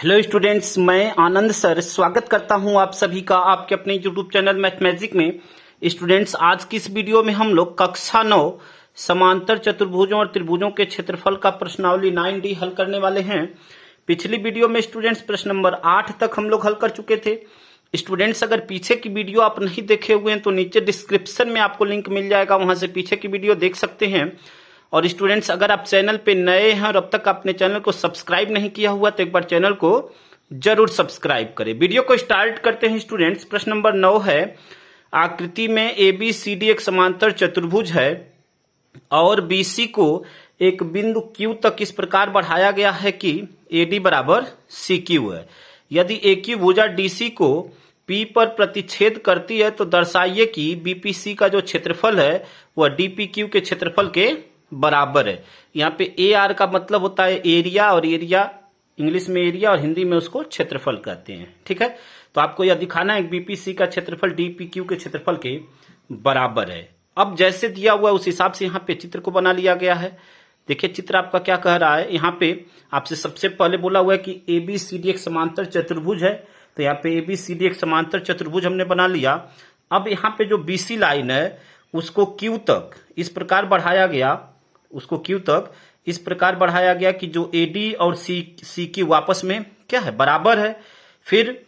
Hello students, मैं आनंद sir स्वागत करता हूं आप सभी का आपके अपने यूट्यूब चैनल मैथमेटिक्स में। स्टूडेंट्स, आज की इस वीडियो में हम लोग कक्षा 9 समांतर चतुर्भुजों और त्रिभुजों के क्षेत्रफल का प्रश्नावली 9D हल करने वाले हैं। पिछली वीडियो में स्टूडेंट्स प्रश्न नंबर 8 तक हम लोग हल कर चुके थे। स्टूडेंट्स, अगर पीछे की वीडियो आप नहीं देखे हुए हैं तो नीचे डिस्क्रिप्शन में आपको लिंक मिल जाएगा, वहां से पीछे की वीडियो देख सकते हैं। और स्टूडेंट्स, अगर आप चैनल पे नए हैं और अब तक आपने चैनल को सब्सक्राइब नहीं किया हुआ तो एक बार चैनल को जरूर सब्सक्राइब करें। वीडियो को स्टार्ट करते हैं स्टूडेंट्स। प्रश्न नंबर 9 है, आकृति में ABCD एक समांतर चतुर्भुज है और BC को एक बिंदु Q तक इस प्रकार बढ़ाया गया है कि AD बराबर CQ है। यदि AQ भुजा DC को P पर प्रतिच्छेद करती है तो दर्शाइए कि BPC का जो क्षेत्रफल है वह DPQ के क्षेत्रफल के बराबर है। यहाँ पे AR का मतलब होता है एरिया, और एरिया इंग्लिश में एरिया और हिंदी में उसको क्षेत्रफल कहते हैं। ठीक है, तो आपको यह दिखाना है कि BPC का क्षेत्रफल DPQ के क्षेत्रफल के बराबर है। अब जैसे दिया हुआ उस हिसाब से यहाँ पे चित्र को बना लिया गया है। देखिए चित्र आपका क्या कह रहा है। यहाँ पे आपसे सबसे पहले बोला हुआ है कि ABCD एक समांतर चतुर्भुज है, तो यहाँ पे ABCD एक समांतर चतुर्भुज हमने बना लिया। अब यहाँ पे जो BC लाइन है उसको Q तक इस प्रकार बढ़ाया गया, कि जो AD और CQ आपस में क्या है, बराबर है। फिर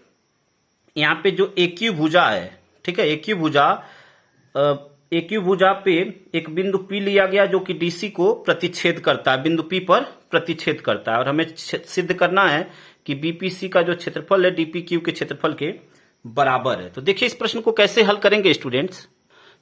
यहाँ पे जो AQ भुजा है, ठीक है, AQ भुजा पे एक बिंदु P लिया गया जो कि DC को प्रतिच्छेद करता है, बिंदु P पर प्रतिच्छेद करता है। और हमें सिद्ध करना है कि BPC का जो क्षेत्रफल है DPQ के क्षेत्रफल के बराबर है। तो देखिए इस प्रश्न को कैसे हल करेंगे स्टूडेंट्स।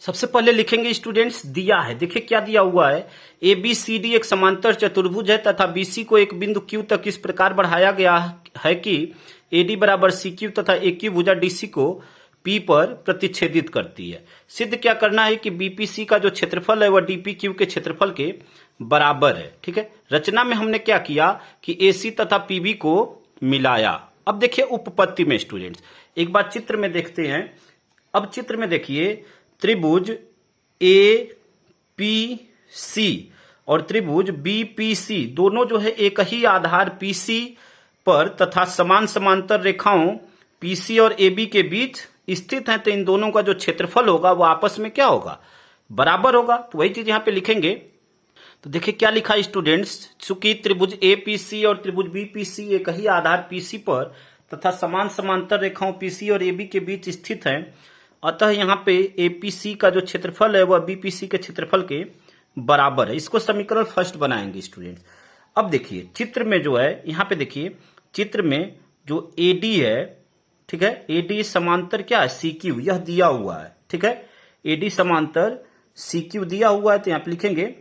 सबसे पहले लिखेंगे स्टूडेंट्स, दिया है, देखिए क्या दिया हुआ है। ABCD एक समांतर चतुर्भुज है तथा BC को एक बिंदु Q तक इस प्रकार बढ़ाया गया है कि AD बराबर CQ तथा AQ भुजा DC को P पर प्रतिच्छेदित करती है। सिद्ध क्या करना है कि BPC का जो क्षेत्रफल है वह DPQ के क्षेत्रफल के बराबर है। ठीक है, रचना में हमने क्या किया कि AC तथा PB को मिलाया। अब देखिए उपपत्ति में स्टूडेंट्स एक बार चित्र में देखते हैं। अब चित्र में देखिए त्रिभुज APC और त्रिभुज BPC दोनों जो है एक ही आधार PC पर तथा समान समांतर रेखाओं PC और AB के बीच स्थित हैं, तो इन दोनों का जो क्षेत्रफल होगा वो आपस में क्या होगा, बराबर होगा। तो वही चीज यहां पे लिखेंगे। तो देखिए क्या लिखा स्टूडेंट्स, चूंकि त्रिभुज APC और त्रिभुज BPC एक ही आधार PC पर तथा समान समांतर रेखाओं PC और AB के बीच स्थित हैं, अतः यहाँ पे APC का जो क्षेत्रफल है वह BPC के क्षेत्रफल के बराबर है। इसको समीकरण फर्स्ट बनाएंगे स्टूडेंट्स। अब देखिए चित्र में जो है, यहाँ पे देखिए चित्र में जो AD है, ठीक है, AD समांतर क्या है, CQ, यह दिया हुआ है। ठीक है, AD समांतर CQ दिया हुआ है, तो यहाँ पे लिखेंगे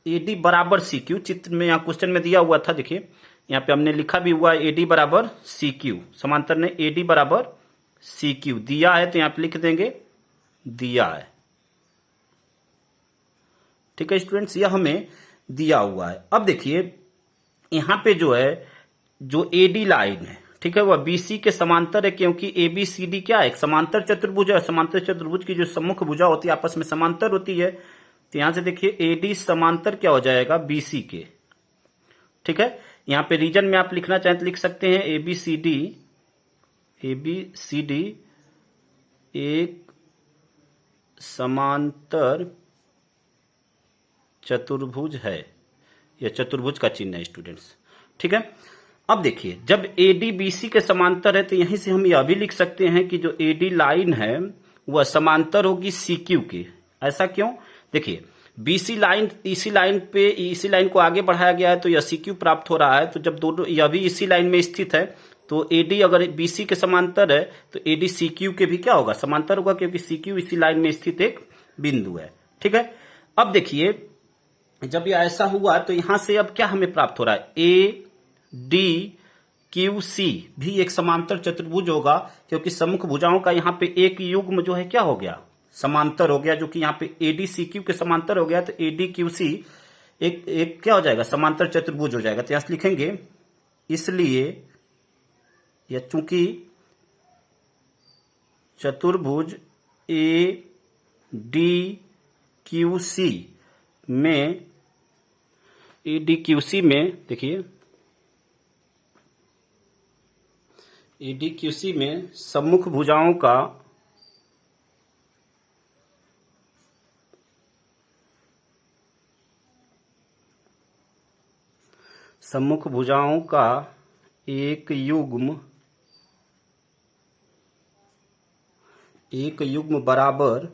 AD बराबर CQ। चित्र में यहाँ क्वेश्चन में दिया हुआ था, देखिए यहाँ पे हमने लिखा भी हुआ है AD बराबर CQ, समांतर ने AD बराबर CQ दिया है, तो यहाँ पे लिख देंगे दिया है। ठीक है स्टूडेंट्स, यह हमें दिया हुआ है। अब देखिए यहाँ पे जो है, जो AD लाइन है, ठीक है, वह BC के समांतर है, क्योंकि ABCD क्या है, एक समांतर चतुर्भुज है। समांतर चतुर्भुज की जो सम्मुख भुजा होती है आपस में समांतर होती है। तो यहां से देखिए AD समांतर क्या हो जाएगा, BC के। ठीक है, यहाँ पे रीजन में आप लिखना चाहें तो लिख सकते हैं ABCD एक समांतर चतुर्भुज है। यह चतुर्भुज का चिन्ह है स्टूडेंट्स। ठीक है, अब देखिए जब AD BC के समांतर है तो यहीं से हम यह भी लिख सकते हैं कि जो AD लाइन है वह समांतर होगी CQ के। ऐसा क्यों, देखिए BC लाइन इसी लाइन को आगे बढ़ाया गया है तो यह CQ प्राप्त हो रहा है। तो जब दोनों यह भी इसी लाइन में स्थित है तो AD अगर BC के समांतर है तो AD CQ के भी क्या होगा, समांतर होगा, क्योंकि CQ इसी लाइन में स्थित एक बिंदु है। ठीक है, अब देखिए जब यह ऐसा हुआ तो यहां से अब क्या हमें प्राप्त हो रहा है, ADQC भी एक समांतर चतुर्भुज होगा, क्योंकि सम्मुख भुजाओं का यहाँ पे एक युग्म जो है क्या हो गया, समांतर हो गया, जो कि यहाँ पे ADCQ के समांतर हो गया। तो ADQC एक क्या हो जाएगा, समांतर चतुर्भुज हो जाएगा। तो यहां लिखेंगे इसलिए या चूंकि चतुर्भुज ADQC में ADQC में देखिए, ADQC में सम्मुख भुजाओं का एक युग्म बराबर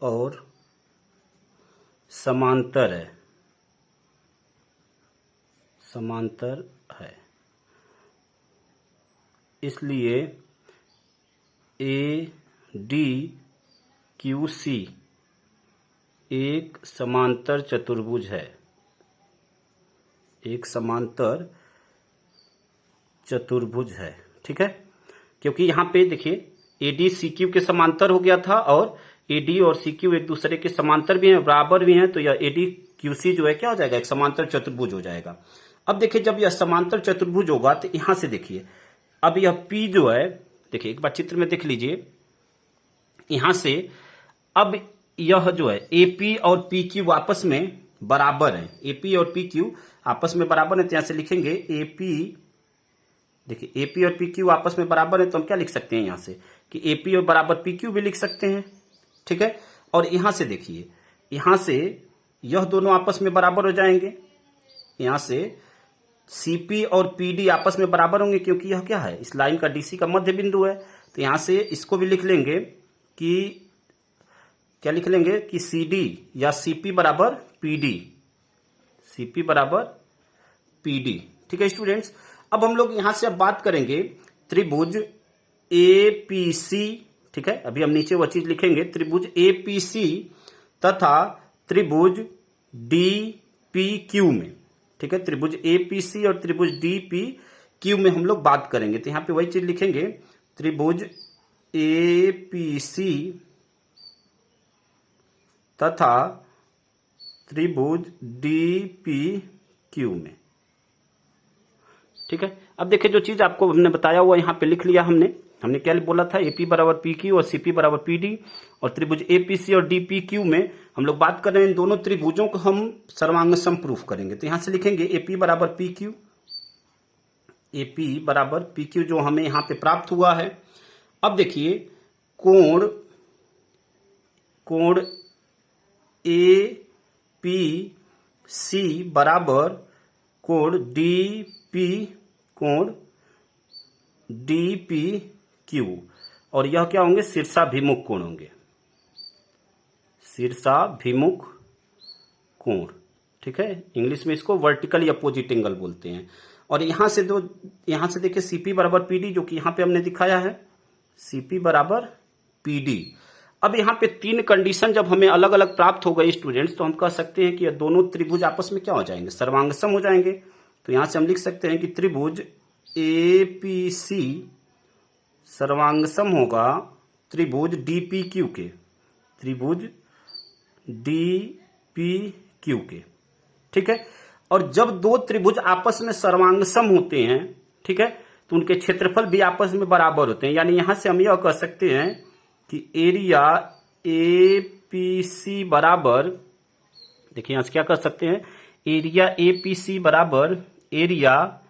और समांतर है। इसलिए ADQC एक समांतर चतुर्भुज है, ठीक है। क्योंकि यहाँ पे देखिए ADCQ के समांतर हो गया था और AD और CQ एक दूसरे के समांतर भी हैं, बराबर भी हैं, तो यह ADQC जो है क्या हो जाएगा, एक समांतर चतुर्भुज हो जाएगा। अब देखिए जब यह समांतर चतुर्भुज होगा तो यहां से देखिए, अब यह P जो है, देखिए एक बार चित्र में देख लीजिए, यहां से अब यह जो है AP और PQ आपस में बराबर है, AP और PQ आपस में बराबर है, तो यहां से लिखेंगे AP, देखिए AP और PQ आपस में बराबर है, तो हम क्या लिख सकते हैं यहां से कि AP और बराबर PQ भी लिख सकते हैं, ठीक है। और यहां से देखिए, यहां से यह दोनों आपस में बराबर हो जाएंगे, यहां से CP और PD आपस में बराबर होंगे, क्योंकि यह क्या है, इस लाइन का DC का मध्य बिंदु है। तो यहां से इसको भी लिख लेंगे कि क्या लिख लेंगे कि CD या CP बराबर PD, ठीक है स्टूडेंट्स। अब हम लोग यहां से अब बात करेंगे त्रिभुज APC, ठीक है। अभी हम नीचे वह चीज लिखेंगे, त्रिभुज APC तथा त्रिभुज DPQ में, ठीक है। त्रिभुज APC और त्रिभुज DPQ में हम लोग बात करेंगे, तो यहां पे वही चीज लिखेंगे, त्रिभुज APC तथा त्रिभुज DPQ में, ठीक है। अब देखिए जो चीज आपको हमने बताया हुआ यहां पे लिख लिया हमने क्या बोला था, AP बराबर PQ और CP बराबर PD, और त्रिभुज APC और DPQ में हम लोग बात कर रहे हैं, इन दोनों त्रिभुजों को हम सर्वांग सम प्रूफ करेंगे। तो यहां से लिखेंगे AP बराबर PQ जो हमें यहां पे प्राप्त हुआ है। अब देखिए कोण APC बराबर कोण DPQ, और यह क्या होंगे, शीर्षाभिमुख कोण होंगे, ठीक है। इंग्लिश में इसको वर्टिकली अपोजिट एंगल बोलते हैं। और यहां से देखिए CP बराबर PD, जो कि यहां पे हमने दिखाया है, CP बराबर PD। अब यहां पे तीन कंडीशन जब हमें अलग अलग प्राप्त हो गई स्टूडेंट्स, तो हम कह सकते हैं कि ये दोनों त्रिभुज आपस में क्या हो जाएंगे, सर्वांगसम हो जाएंगे। तो यहां से हम लिख सकते हैं कि त्रिभुज APC सर्वांगसम होगा त्रिभुज DPQ के, ठीक है। और जब दो त्रिभुज आपस में सर्वांगसम होते हैं, ठीक है, तो उनके क्षेत्रफल भी आपस में बराबर होते हैं। यानी यहां से हम यह कह सकते हैं कि एरिया APC बराबर, देखिए यहां से क्या कर सकते हैं, एरिया APC बराबर एरिया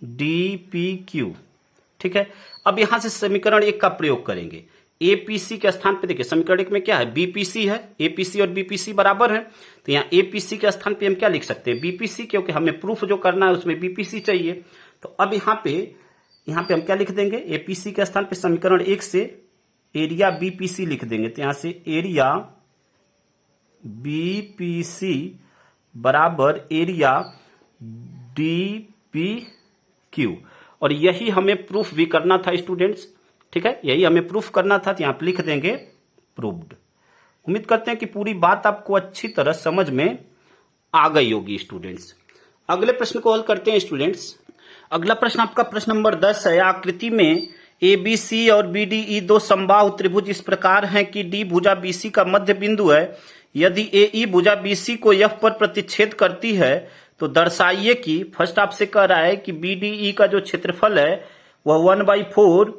DPQ, ठीक है। अब यहां से समीकरण 1 का प्रयोग करेंगे। APC के स्थान पे देखिए समीकरण 1 में क्या है, BPC है, APC और BPC बराबर है, तो यहाँ APC के स्थान पे हम क्या लिख सकते हैं, BPC, क्योंकि हमें प्रूफ जो करना है उसमें BPC चाहिए। तो अब यहाँ पे हम क्या लिख देंगे, APC के स्थान पे समीकरण 1 से एरिया BPC लिख देंगे। तो यहां से एरिया BPC बराबर एरिया DPQ, और यही हमें प्रूफ भी करना था स्टूडेंट्स, ठीक है, यही हमें प्रूफ करना था। तो यहां पे लिख देंगे प्रूव्ड। उम्मीद करते हैं कि पूरी बात आपको अच्छी तरह समझ में आ गई होगी स्टूडेंट्स। अगले प्रश्न को हल करते हैं स्टूडेंट्स। अगला प्रश्न आपका प्रश्न नंबर 10 है। आकृति में ABC और BDE दो समबाहु त्रिभुज इस प्रकार हैं कि D भुजा BC का मध्य बिंदु है। यदि AE भुजा BC को F पर प्रतिच्छेद करती है तो दर्शाइए कि, फर्स्ट आपसे कह रहा है कि BDE का जो क्षेत्रफल है वह 1/4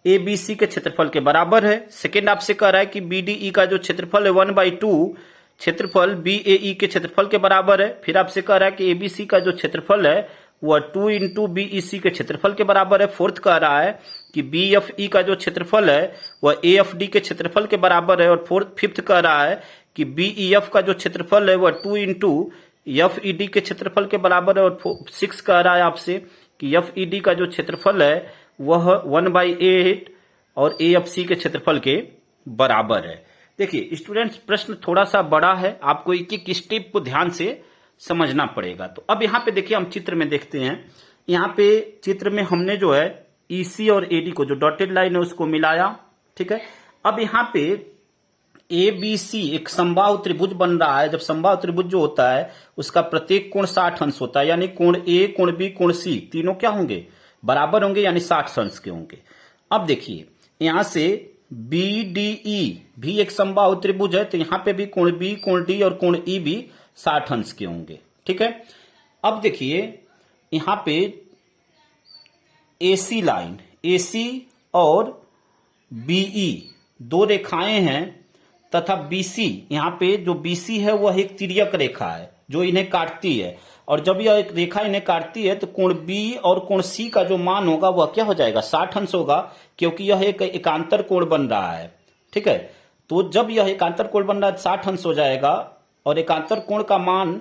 ABC के क्षेत्रफल के बराबर है। सेकेंड आपसे कह रहा है कि BDE का जो क्षेत्रफल है 1/2 क्षेत्रफल BAE के क्षेत्रफल के बराबर है। फिर आपसे कह रहा है कि ABC का जो क्षेत्रफल है वह 2 इंटू BEC के क्षेत्रफल के बराबर है। फोर्थ कह रहा है कि BFE का जो क्षेत्रफल है वह AFD के क्षेत्रफल के बराबर है। और फिफ्थ कह रहा है कि BEF का जो क्षेत्रफल है वह 2 इंटू FED के क्षेत्रफल के बराबर है। और 6 कह रहा है आपसे कि FED का जो क्षेत्रफल है वह 1/8 और AFC के क्षेत्रफल के बराबर है। देखिए स्टूडेंट्स, प्रश्न थोड़ा सा बड़ा है, आपको एक एक स्टेप को ध्यान से समझना पड़ेगा। तो अब यहाँ पे देखिए हम चित्र में देखते हैं। यहाँ पे चित्र में हमने जो है EC और AD को, जो डॉटेड लाइन है, उसको मिलाया। ठीक है, अब यहाँ पे ABC एक समबाहु त्रिभुज बन रहा है। जब समबाहु त्रिभुज जो होता है उसका प्रत्येक कोण 60 अंश होता है, यानी कोण A, कोण B, कोण C तीनों क्या होंगे, बराबर होंगे, यानी 60 अंश के होंगे। अब देखिए यहां से BDE भी एक समबाहु त्रिभुज है, तो यहां पे भी कोण B, कोण D और कोण E भी 60 अंश के होंगे। ठीक है, अब देखिए यहां पे AC लाइन, AC और BE दो रेखाएं हैं, तथा BC, यहाँ पे जो BC है वह एक तिर्यक रेखा है जो इन्हें काटती है। और जब यह एक रेखा इन्हें काटती है तो कोण B और कोण C का जो मान होगा वह क्या हो जाएगा, 60 अंश होगा, क्योंकि यह एक एकांतर कोण बन रहा है। ठीक है, तो जब यह एकांतर कोण बन रहा है 60 अंश हो जाएगा। और एकांतर कोण का मान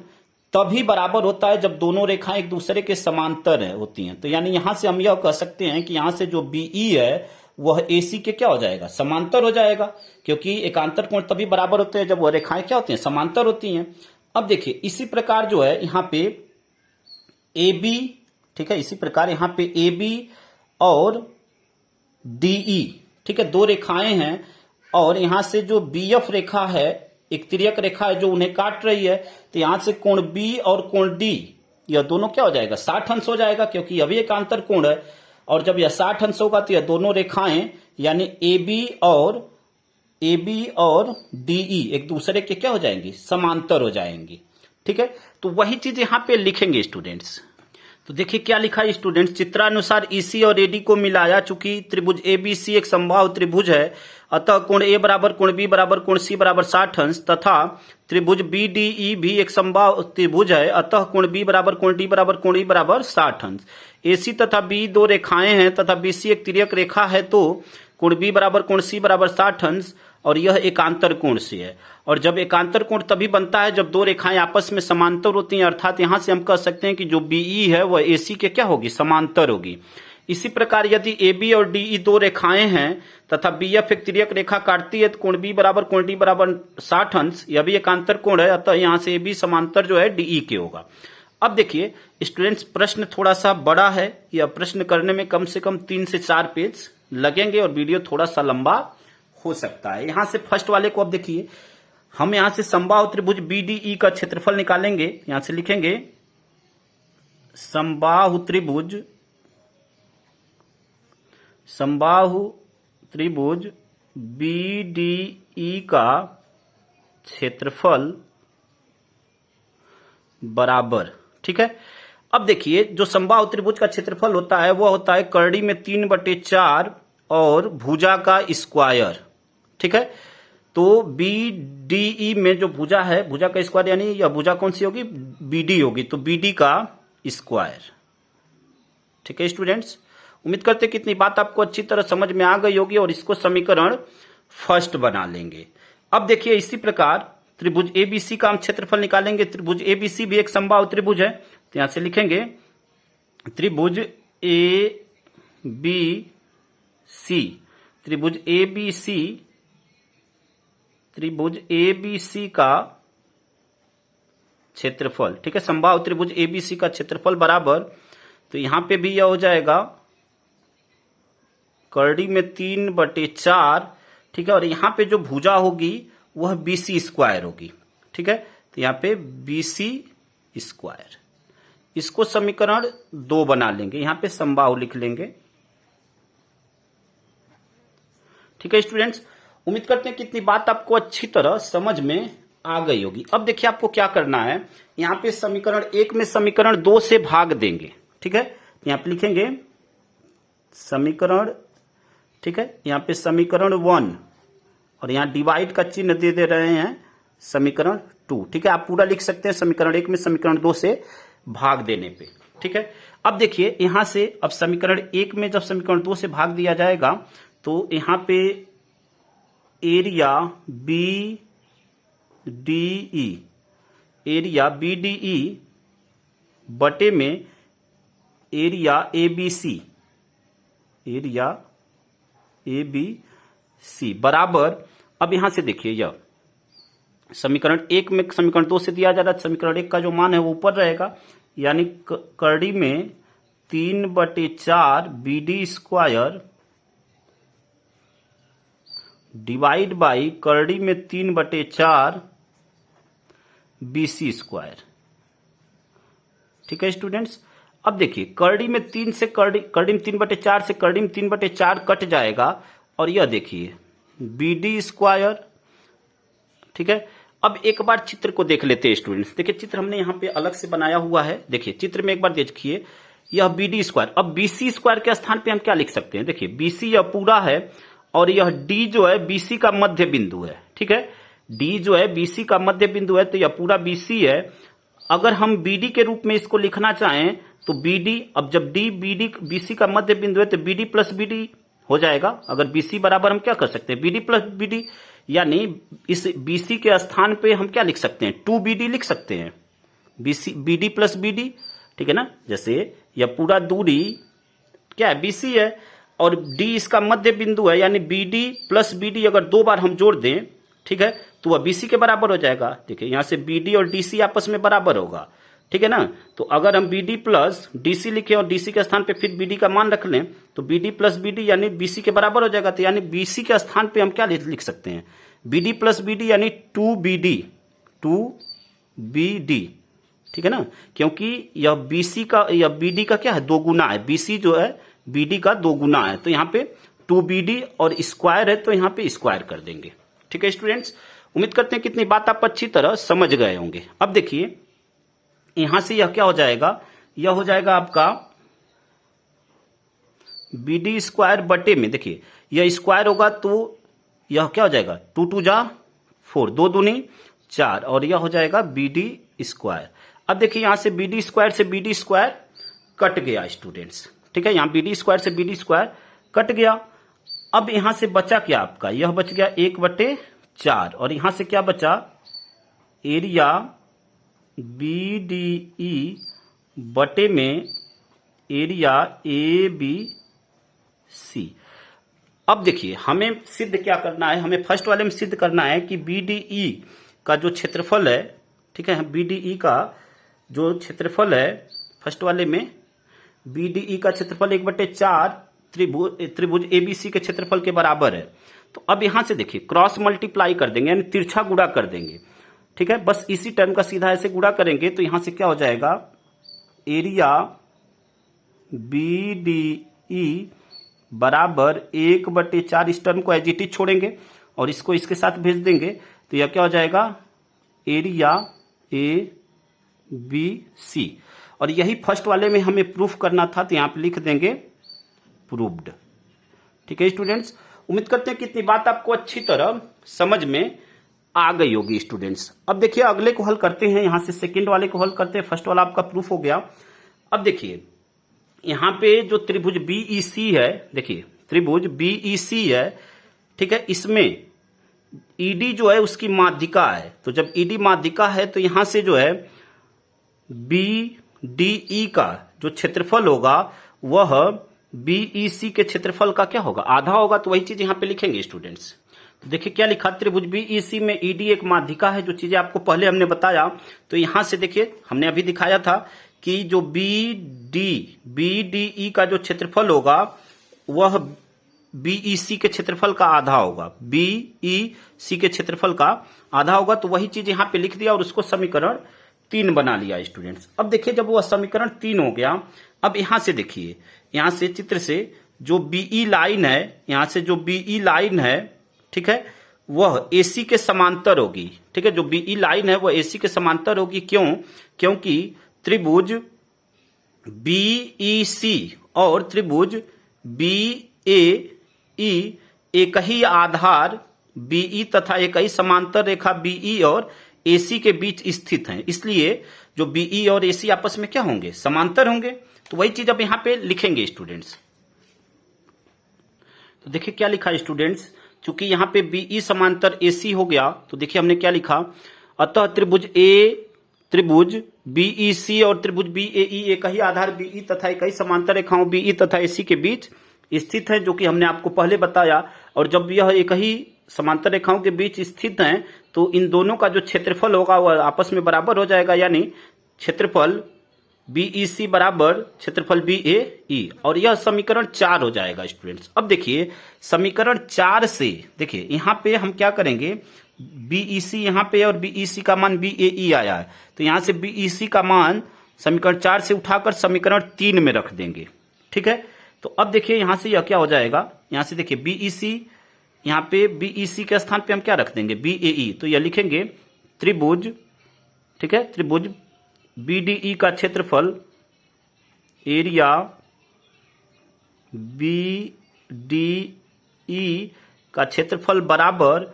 तभी बराबर होता है जब दोनों रेखाएं एक दूसरे के समांतर होती हैं। तो यानी यहां से हम यह कह सकते हैं कि यहां से जो BE है वह AC के क्या हो जाएगा, समांतर हो जाएगा, क्योंकि एकांतर कोण तभी बराबर होते हैं जब वह रेखाएं क्या होती हैं, समांतर होती हैं। अब देखिए इसी प्रकार जो है यहाँ पे AB, ठीक है, इसी प्रकार यहाँ पे AB और DE, ठीक है, दो रेखाएं हैं। और यहां से जो BF रेखा है एक तिर्यक रेखा है जो उन्हें काट रही है। तो यहां से कोण B और कोण D यह दोनों क्या हो जाएगा, 60 अंश हो जाएगा, क्योंकि अभी एकांतर कोण है। और जब यह 60 अंश होगा तो यह दोनों रेखाएं यानी AB और DE एक दूसरे के क्या हो जाएंगी, समांतर हो जाएंगी। ठीक है, तो वही चीज यहां पे लिखेंगे स्टूडेंट्स। तो देखिए क्या लिखा है स्टूडेंट्स, चित्रानुसार EC और AD को मिलाया। चूंकि त्रिभुज ABC एक समबाहु त्रिभुज है, अतः कोण A बराबर कोण B बराबर कोण C बराबर 60 अंश, तथा त्रिभुज BDE भी एक समबाहु त्रिभुज है, अतः कोण B बराबर कोण D बराबर कोण E बराबर 60 अंश। AC तथा BE दो रेखाएं हैं तथा BC एक तिर्यक रेखा है, तो कोण B बराबर कोण C बराबर 60 अंश, और यह एकांतर कोण से है। और जब एकांतर कोण तभी बनता है जब दो रेखाएं आपस में समांतर होती हैं, अर्थात यहां से हम कह सकते हैं कि जो BE है वह AC के क्या होगी, समांतर होगी। इसी प्रकार यदि AB और DE दो रेखाएं हैं तथा BF एक तिर्यक रेखा काटती है तो कोण B बराबर कोण D बराबर 60 अंश, यह भी एकांतर कोण है, अतः यहां से AB समांतर जो है DE के होगा। अब देखिए स्टूडेंट्स, प्रश्न थोड़ा सा बड़ा है, यह प्रश्न करने में कम से कम 3 से 4 पेज लगेंगे और वीडियो थोड़ा सा लंबा हो सकता है। यहां से फर्स्ट वाले को अब देखिए, हम यहां से समबाहु त्रिभुज BDE का क्षेत्रफल निकालेंगे। यहां से लिखेंगे समबाहु त्रिभुज BDE का क्षेत्रफल बराबर। ठीक है, अब देखिए जो समबाहु त्रिभुज का क्षेत्रफल होता है वह होता है करड़ी में 3/4 और भुजा का स्क्वायर। ठीक है, तो BDE में जो भुजा है, भुजा का स्क्वायर, यानी यह भुजा कौन सी होगी, BD होगी, तो BD का स्क्वायर। ठीक है स्टूडेंट्स, उम्मीद करते हैं कि इतनी बात आपको अच्छी तरह समझ में आ गई होगी और इसको समीकरण फर्स्ट बना लेंगे। अब देखिए इसी प्रकार त्रिभुज ABC का हम क्षेत्रफल निकालेंगे। त्रिभुज ABC भी एक समबाहु त्रिभुज है, तो यहां से लिखेंगे त्रिभुज त्रिभुज ABC का क्षेत्रफल। ठीक है, समबाहु त्रिभुज ABC का क्षेत्रफल बराबर, तो यहां पे भी यह हो जाएगा करड़ी में 3/4। ठीक है, और यहां पे जो भुजा होगी वह BC स्क्वायर होगी। ठीक है, तो यहां पे BC स्क्वायर, इसको समीकरण 2 बना लेंगे, यहां पे समबाहु लिख लेंगे। ठीक है स्टूडेंट्स, उम्मीद करते हैं कि इतनी बात आपको अच्छी तरह समझ में आ गई होगी। अब देखिए आपको क्या करना है, यहां पे समीकरण 1 में समीकरण 2 से भाग देंगे। ठीक है, यहां पे लिखेंगे समीकरण, ठीक है, यहां पे समीकरण 1 और यहां डिवाइड का चिन्ह दे रहे हैं समीकरण 2। ठीक है, आप पूरा लिख सकते हैं समीकरण 1 में समीकरण 2 से भाग देने पे। ठीक है, अब देखिए यहां से, अब समीकरण 1 में जब समीकरण 2 से भाग दिया जाएगा तो यहां पे area B D E, area B D E बटे में area A B C, area A B C बराबर, अब यहां से देखिए यह समीकरण 1 में समीकरण 2 से दिया जा रहा है, समीकरण 1 का जो मान है वो ऊपर रहेगा, यानी करड़ी में 3/4 B D square divide by करड़ी में 3/4 बी सी स्क्वायर। ठीक है स्टूडेंट्स, अब देखिए करड़ी में 3 से करड़ी में 3/4 से करड़ी में 3/4 कट जाएगा, और यह देखिए बी डी स्क्वायर। ठीक है, अब एक बार चित्र को देख लेते हैं स्टूडेंट्स। देखिए चित्र हमने यहाँ पे अलग से बनाया हुआ है, देखिए चित्र में एक बार देखिए यह बी डी स्क्वायर। अब बी सी स्क्वायर के स्थान पे हम क्या लिख सकते हैं, देखिए बी सी यह पूरा है और यह डी जो है बीसी का मध्य बिंदु है। ठीक है, डी जो है बीसी का मध्य बिंदु है, तो यह पूरा बीसी है। अगर हम बीडी के रूप में इसको लिखना चाहें तो बीडी, अब जब डी बीडी बीसी का मध्य बिंदु है तो बीडी प्लस बीडी हो जाएगा। अगर बीसी बराबर हम क्या कर सकते हैं, बीडी प्लस बीडी, यानी इस बीसी के स्थान पे हम क्या लिख सकते हैं, 2BD लिख सकते हैं, बीसी बीडी प्लस बीडी। ठीक है ना, जैसे यह पूरा दूरी क्या है, बीसी है और डी इसका मध्य बिंदु है, यानी बीडी प्लस बीडी अगर 2 बार हम जोड़ दें, ठीक है, तो वह बीसी के बराबर हो जाएगा। देखिए यहां से बीडी और डीसी आपस में बराबर होगा। ठीक है ना, तो अगर हम बीडी प्लस डीसी लिखें और डीसी के स्थान पे फिर बीडी का मान रख लें तो बीडी प्लस बीडी यानी बीसी के बराबर हो जाएगा। तो यानी बीसी के स्थान पे हम क्या लिख सकते हैं, बीडी प्लस बीडी यानी 2BD, 2BD। ठीक है ना, क्योंकि यह बीसी का, यह बीडी का क्या है, 2 गुना है, बीसी जो है बीडी का 2 गुना है, तो यहाँ पे 2BD और स्क्वायर है तो यहाँ पे स्क्वायर कर देंगे। ठीक है स्टूडेंट्स, उम्मीद करते हैं कितनी बात आप अच्छी तरह समझ गए होंगे। अब देखिए यहां से यह क्या हो जाएगा, यह हो जाएगा आपका BD स्क्वायर बटे में, देखिए यह स्क्वायर होगा तो यह क्या हो जाएगा, 2 2 जा 4, 2 दूनी 4, और यह हो जाएगा BD स्क्वायर। अब देखिए यहां से BD स्क्वायर से BD स्क्वायर कट गया स्टूडेंट्स। ठीक है, यहां BD स्क्वायर से BD स्क्वायर कट गया। अब यहां से बचा क्या आपका, यह बच गया 1/4, और यहां से क्या बचा, एरिया BDE बटे में एरिया ABC। अब देखिए हमें सिद्ध क्या करना है, हमें फर्स्ट वाले में सिद्ध करना है कि BDE का जो क्षेत्रफल है, ठीक है, BDE का जो क्षेत्रफल है फर्स्ट वाले में, BDE का क्षेत्रफल 1/4 त्रिभुज ABC के क्षेत्रफल के बराबर है। तो अब यहां से देखिए क्रॉस मल्टीप्लाई कर देंगे, यानी तिरछा गुणा कर देंगे। ठीक है, बस इसी टर्म का सीधा ऐसे गुणा करेंगे तो यहां से क्या हो जाएगा, एरिया BDE बराबर 1/4, इस टर्म को एज छोड़ेंगे और इसको इसके साथ भेज देंगे तो यह क्या हो जाएगा, एरिया ABC। और यही फर्स्ट वाले में हमें प्रूफ करना था तो यहां पे लिख देंगे प्रूव्ड। ठीक है स्टूडेंट्स, उम्मीद करते हैं कि इतनी बात आपको अच्छी तरह समझ में आ गई होगी स्टूडेंट्स। अब देखिए अगले को हल करते हैं, यहां से सेकंड वाले को हल करते हैं, फर्स्ट वाला आपका प्रूफ हो गया। अब देखिए यहां पे जो त्रिभुज BEC है, देखिए त्रिभुज BEC है, ठीक है, इसमें ED जो है उसकी माध्यिका है, तो जब ED माध्यिका है तो यहां से जो है BDE का जो क्षेत्रफल होगा वह BEC के क्षेत्रफल का क्या होगा, आधा होगा। तो वही चीज यहां पे लिखेंगे स्टूडेंट्स। तो देखिए क्या लिखा, त्रिभुज BEC में ED एक माध्यिका है, जो चीजें आपको पहले हमने बताया। तो यहां से देखिए हमने अभी दिखाया था कि जो BDE का जो क्षेत्रफल होगा वह BEC के क्षेत्रफल का आधा होगा, BEC के क्षेत्रफल का आधा होगा। तो वही चीज यहां पे लिख दिया और उसको समीकरण 3 बना लिया स्टूडेंट्स। अब देखिए जब वह समीकरण 3 हो गया, अब यहां से देखिए, यहां से चित्र से जो BE लाइन है, यहां से जो BE लाइन है, ठीक है, वह AC के समांतर होगी। ठीक है, जो BE लाइन है वह AC के समांतर होगी। क्यों, क्योंकि त्रिभुज BEC और त्रिभुज BAE एक ही आधार बीई तथा एक ही समांतर रेखा बीई और एसी के बीच स्थित हैं, इसलिए जो बीई और एसी आपस में क्या होंगे, समांतर होंगे। तो वही चीज अब यहां पे लिखेंगे स्टूडेंट्स। तो देखिए क्या लिखा है स्टूडेंट्स, चूंकि यहां पे बीई समांतर एसी हो गया, तो देखिए हमने क्या लिखा, अतः त्रिभुज बीईसी और त्रिभुज बीएई एक ही आधार बीई तथा एक ही समांतर रेखाओं बीई तथा एसी के बीच स्थित है, जो कि हमने आपको पहले बताया। और जब यह एक ही समांतर रेखाओं के बीच स्थित हैं, तो इन दोनों का जो क्षेत्रफल होगा वह आपस में बराबर हो जाएगा, यानी क्षेत्रफल बीईसी बराबर क्षेत्रफल बीएई, और यह समीकरण 4 हो जाएगा स्टूडेंट्स। अब देखिए समीकरण 4 से देखिए यहां पे हम क्या करेंगे, बीईसी यहां पे और बीईसी का मान बीएई आया है, तो यहां से बीईसी का मान समीकरण 4 से उठाकर समीकरण 3 में रख देंगे, ठीक है। तो अब देखिए यहां से यह क्या हो जाएगा, यहां से देखिए बीईसी, यहां पे बीईसी के स्थान पे हम क्या रख देंगे, बीएई, तो यह लिखेंगे त्रिभुज, ठीक है, त्रिभुज बीडीई का क्षेत्रफल, एरिया बीडीई का क्षेत्रफल बराबर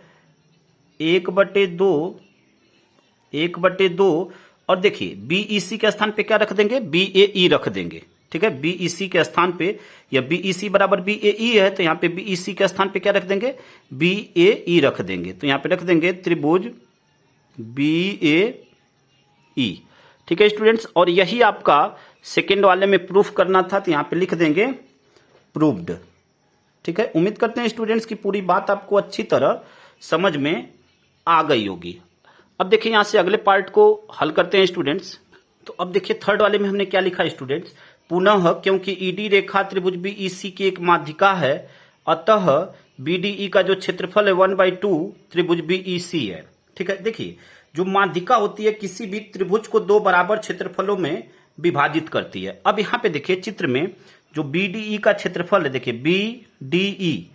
1/2 और देखिए बीईसी के स्थान पे क्या रख देंगे, बीएई रख देंगे, ठीक है। बीईसी के स्थान पे, या बीईसी बराबर बीएई है, तो यहां पे बीईसी के स्थान पे क्या रख देंगे, बीएई रख देंगे। तो यहां पे रख देंगे त्रिभुज बीएई, ठीक है स्टूडेंट्स। और यही आपका सेकेंड वाले में प्रूफ करना था, तो यहां पे लिख देंगे प्रूव्ड, ठीक है। उम्मीद करते हैं स्टूडेंट्स की पूरी बात आपको अच्छी तरह समझ में आ गई होगी। अब देखिए यहां से अगले पार्ट को हल करते हैं स्टूडेंट्स। तो अब देखिए थर्ड वाले में हमने क्या लिखा है स्टूडेंट्स, पुनः क्योंकि ईडी रेखा त्रिभुज बीईसी की एक माध्यिका है, अतः बीडीई का जो क्षेत्रफल है 1/2 त्रिभुज बीईसी है, ठीक है। देखिए जो माध्यिका होती है किसी भी त्रिभुज को दो बराबर क्षेत्रफलों में विभाजित करती है। अब यहां पे देखिए चित्र में जो बीडीई का क्षेत्रफल है, देखिए बीडीई,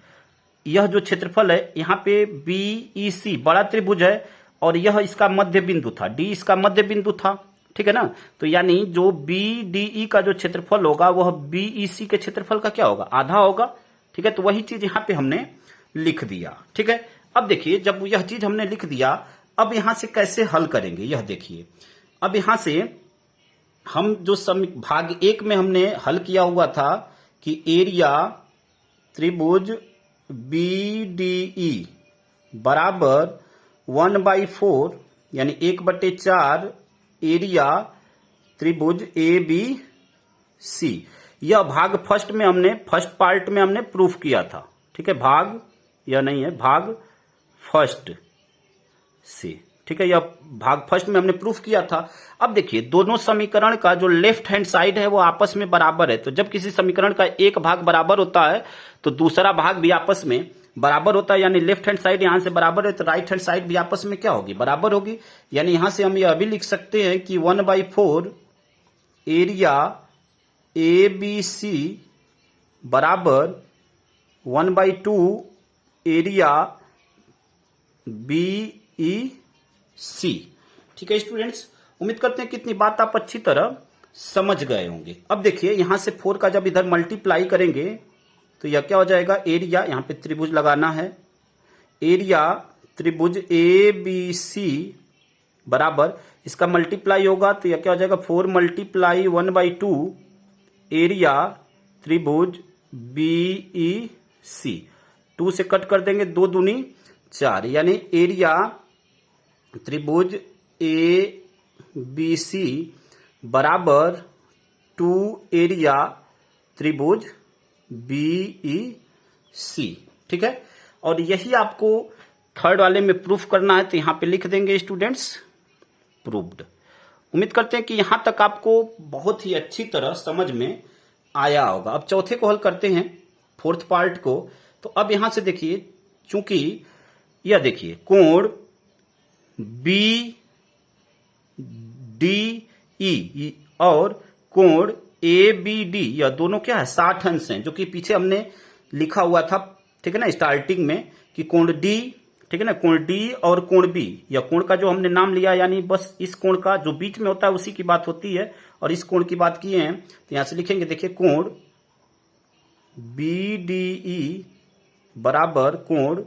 यह जो क्षेत्रफल है यहाँ पे बीईसी बड़ा त्रिभुज है और यह इसका मध्य बिंदु था, डी इसका मध्य बिंदु था, ठीक है ना। तो यानी जो बीडीई का जो क्षेत्रफल होगा वह बीईसी के क्षेत्रफल का क्या होगा, आधा होगा, ठीक है। तो वही चीज यहाँ पे हमने लिख दिया, ठीक है। अब देखिए जब यह चीज हमने लिख दिया, अब यहां से कैसे हल करेंगे, यह देखिए। अब यहां से हम जो भाग 1 में हमने हल किया हुआ था कि एरिया त्रिभुज बीडीई बराबर 1/4 यानी 1/4 एरिया त्रिभुज एबीसी, यह भाग फर्स्ट पार्ट में हमने प्रूफ किया था, ठीक है। भाग यह नहीं है, भाग फर्स्ट से, ठीक है, यह भाग फर्स्ट में हमने प्रूफ किया था। अब देखिए दोनों समीकरण का जो लेफ्ट हैंड साइड है वो आपस में बराबर है, तो जब किसी समीकरण का एक भाग बराबर होता है तो दूसरा भाग भी आपस में बराबर होता है, यानी लेफ्ट हैंड साइड यहां से बराबर है तो राइट हैंड साइड भी आपस में क्या होगी, बराबर होगी। यानी यहां से हम यह भी लिख सकते हैं कि 1/4 एरिया एबीसी बराबर 1/2 एरिया बीईसी, ठीक है स्टूडेंट्स। उम्मीद करते हैं कितनी बात आप अच्छी तरह समझ गए होंगे। अब देखिए यहां से 4 का जब इधर मल्टीप्लाई करेंगे तो यह क्या हो जाएगा, एरिया, यहां पे त्रिभुज लगाना है, एरिया त्रिभुज एबीसी बराबर इसका मल्टीप्लाई होगा तो यह क्या हो जाएगा, 4 × 1/2 एरिया त्रिभुज बीईसी, 2 से कट कर देंगे, 2 दूनी 4, यानी एरिया त्रिभुज एबीसी बराबर 2 एरिया त्रिभुज बीईसी, ठीक है। और यही आपको थर्ड वाले में प्रूफ करना है, तो यहां पे लिख देंगे स्टूडेंट्स प्रूव्ड। उम्मीद करते हैं कि यहां तक आपको बहुत ही अच्छी तरह समझ में आया होगा। अब चौथे को हल करते हैं, फोर्थ पार्ट को। तो अब यहां से देखिए, चूंकि यह देखिए कोण बी डी ई और कोण ए बी डी, यह दोनों क्या है, 60 अंश हैं, जो कि पीछे हमने लिखा हुआ था, ठीक है ना, स्टार्टिंग में कि कोण डी, ठीक है ना, कोण डी और कोण बी, या कोण का जो हमने नाम लिया यानी बस इस कोण का जो बीच में होता है उसी की बात होती है, और इस कोण की बात किए हैं तो यहां से लिखेंगे, देखिए कोण बी डी ई बराबर कोण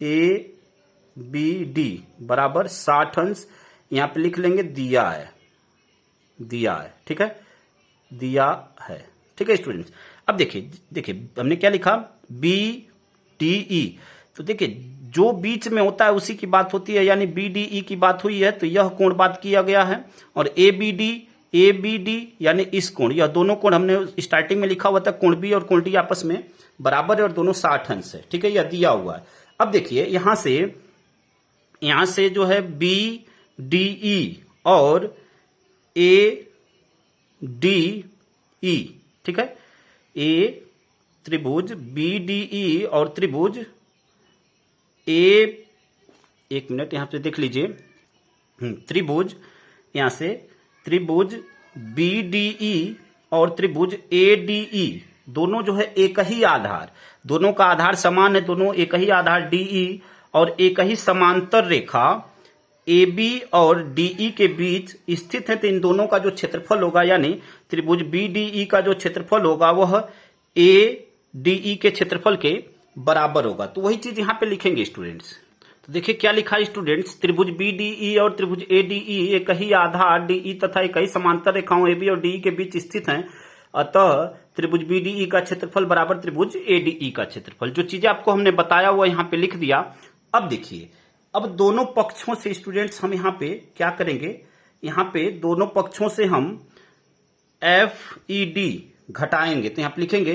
ए बी डी बराबर 60 अंश यहां पे लिख लेंगे, दिया है, ठीक है, दिया है, ठीक है स्टूडेंट्स। अब देखिए हमने क्या लिखा, बी डी ई, तो देखिए जो बीच में होता है उसी की बात होती है, यानी बी डी ई की बात हुई है तो यह कोण बात किया गया है, और ए बी डी यानी इस कोण, यह दोनों कोण हमने स्टार्टिंग में लिखा हुआ था, कोण बी और कोण डी आपस में बराबर है और दोनों 60 अंश है, ठीक है, यह दिया हुआ है। अब देखिए यहां से जो है बी डी ई और ए डी ई, ठीक है, ए त्रिभुज बी डी ई और त्रिभुज एक मिनट यहां पे देख लीजिए, त्रिभुज यहां से त्रिभुज बी डी ई और त्रिभुज ए डी ई दोनों जो है एक ही आधार, दोनों का आधार समान है, दोनों एक ही आधार डीई और एक ही समांतर रेखा ए बी और डीई के बीच स्थित है, तो इन दोनों का जो क्षेत्रफल होगा यानी त्रिभुज बी डीई का जो क्षेत्रफल होगा वह ए डीई के क्षेत्रफल के बराबर होगा। तो वही चीज यहां पे लिखेंगे स्टूडेंट्स। तो देखिए क्या लिखा है स्टूडेंट्स, त्रिभुज बी डीई और त्रिभुज ए डीई एक ही आधार डीई तथा एक ही समांतर रेखाओं ए बी और डीई के बीच स्थित हैं, अतः त्रिभुज बी डीई का क्षेत्रफल बराबर त्रिभुज ए डीई का क्षेत्रफल। जो चीजें आपको हमने बताया हुआ यहां पे लिख दिया। अब देखिए, अब दोनों पक्षों से स्टूडेंट्स हम यहां पे क्या करेंगे, यहां पे दोनों पक्षों से हम एफ ई डी घटाएंगे, तो यहां पे लिखेंगे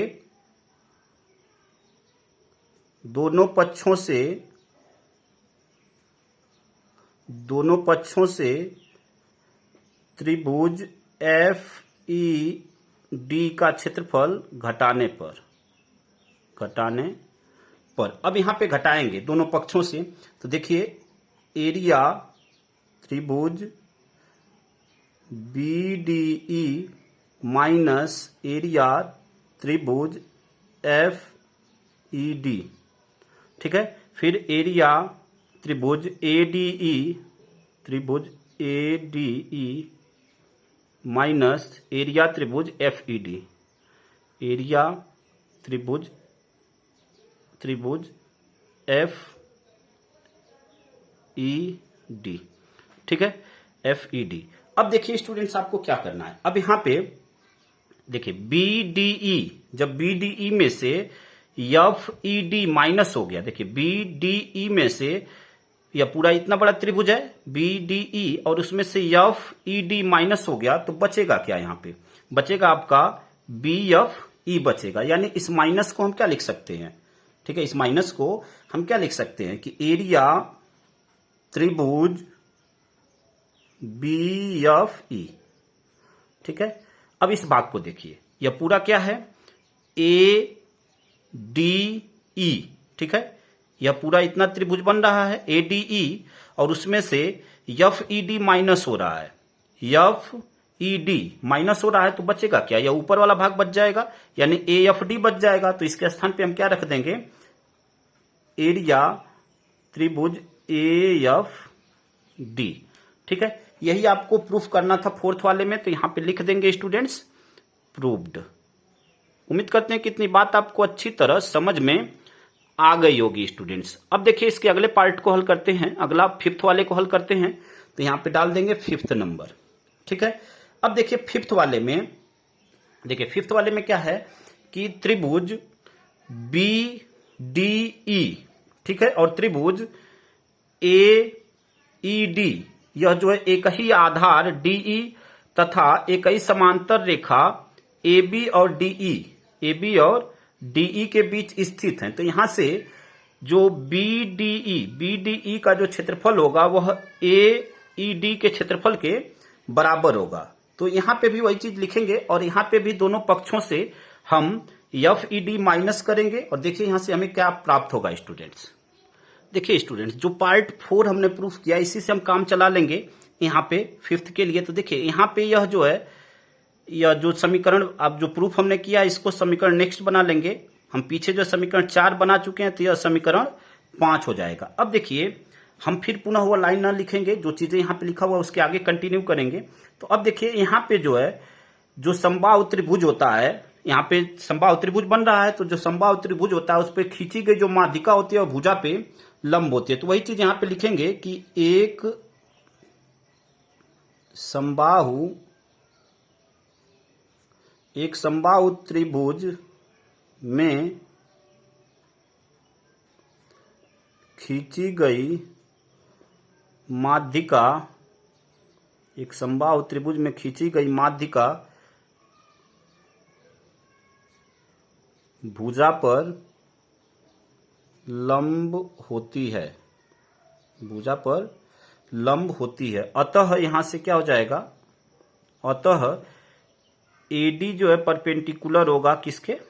दोनों पक्षों से त्रिभुज एफ ई डी का क्षेत्रफल घटाने पर अब यहां पे घटाएंगे दोनों पक्षों से, तो देखिए एरिया त्रिभुज B D E minus area त्रिभुज एफ ई डी, ठीक है, फिर एरिया त्रिभुज A D E minus area त्रिभुज एफ ई डी, एरिया त्रिभुज एफ ई डी, ठीक है, एफ ई डी। अब देखिए स्टूडेंट्स आपको क्या करना है, अब यहां पे देखिए बी डी ई, जब बी डी ई में से एफ ई डी माइनस हो गया, देखिए बी डी ई में से यह पूरा इतना बड़ा त्रिभुज है बी डी ई और उसमें से एफ ई डी माइनस हो गया, तो बचेगा क्या, यहां पे बचेगा आपका बी एफ ई बचेगा, यानी इस माइनस को हम क्या लिख सकते हैं, ठीक है, इस माइनस को हम क्या लिख सकते हैं कि एरिया त्रिभुज बी एफ ई, ठीक है। अब इस भाग को देखिए, यह पूरा क्या है ए डी ई, ठीक है, यह पूरा इतना त्रिभुज बन रहा है ए डी ई और उसमें से एफ ई डी माइनस हो रहा है, एफ ई डी माइनस हो रहा है, तो बचेगा क्या, यह ऊपर वाला भाग बच जाएगा यानी ए एफ डी बच जाएगा, तो इसके स्थान पे हम क्या रख देंगे, एरिया त्रिभुज ए एफ डी, ठीक है। यही आपको प्रूफ करना था फोर्थ वाले में, तो यहां पे लिख देंगे स्टूडेंट्स प्रूव्ड। उम्मीद करते हैं कि इतनी बात आपको अच्छी तरह समझ में आ गई होगी स्टूडेंट्स। अब देखिए इसके अगले पार्ट को हल करते हैं, अगला फिफ्थ वाले को हल करते हैं, तो यहां पे डाल देंगे फिफ्थ नंबर, ठीक है। अब देखिए फिफ्थ वाले में क्या है कि त्रिभुज बी डी ई, ठीक है, और त्रिभुज ए ई डी, यह जो है एक ही आधार डीई तथा एक ही समांतर रेखा ए बी और डीई के बीच स्थित है, तो यहां से जो बी डी का जो क्षेत्रफल होगा वह ए ई डी के क्षेत्रफल के बराबर होगा, तो यहां पे भी वही चीज लिखेंगे और यहां पे भी दोनों पक्षों से हम एफ ई डी माइनस करेंगे और देखिए यहां से हमें क्या प्राप्त होगा स्टूडेंट्स। देखिए स्टूडेंट्स जो पार्ट 4 हमने प्रूफ किया इसी से हम काम चला लेंगे यहाँ पे फिफ्थ के लिए। तो देखिए यहाँ पे यह जो है, यह जो समीकरण अब जो प्रूफ हमने किया इसको समीकरण नेक्स्ट बना लेंगे। हम पीछे जो समीकरण 4 बना चुके हैं तो यह समीकरण 5 हो जाएगा। अब देखिए हम फिर पुनः हुआ लाइन ना लिखेंगे, जो चीजें यहाँ पे लिखा हुआ है उसके आगे कंटिन्यू करेंगे। तो अब देखिए यहाँ पे जो है जो समबाहु त्रिभुज होता है, यहाँ पे समबाहु त्रिभुज बन रहा है, तो जो समबाहु त्रिभुज होता है उस पर खींची गई जो माध्यिका होती है भुजा पे लंब होती है। तो वही चीज यहां पे लिखेंगे कि एक समबाहु त्रिभुज में खींची गई माध्यिका, एक समबाहु त्रिभुज में खींची गई माध्यिका भुजा पर लंब होती है, भुजा पर लंब होती है। अतः यहां से क्या हो जाएगा, अतः एडी जो है परपेंडिकुलर होगा किसके,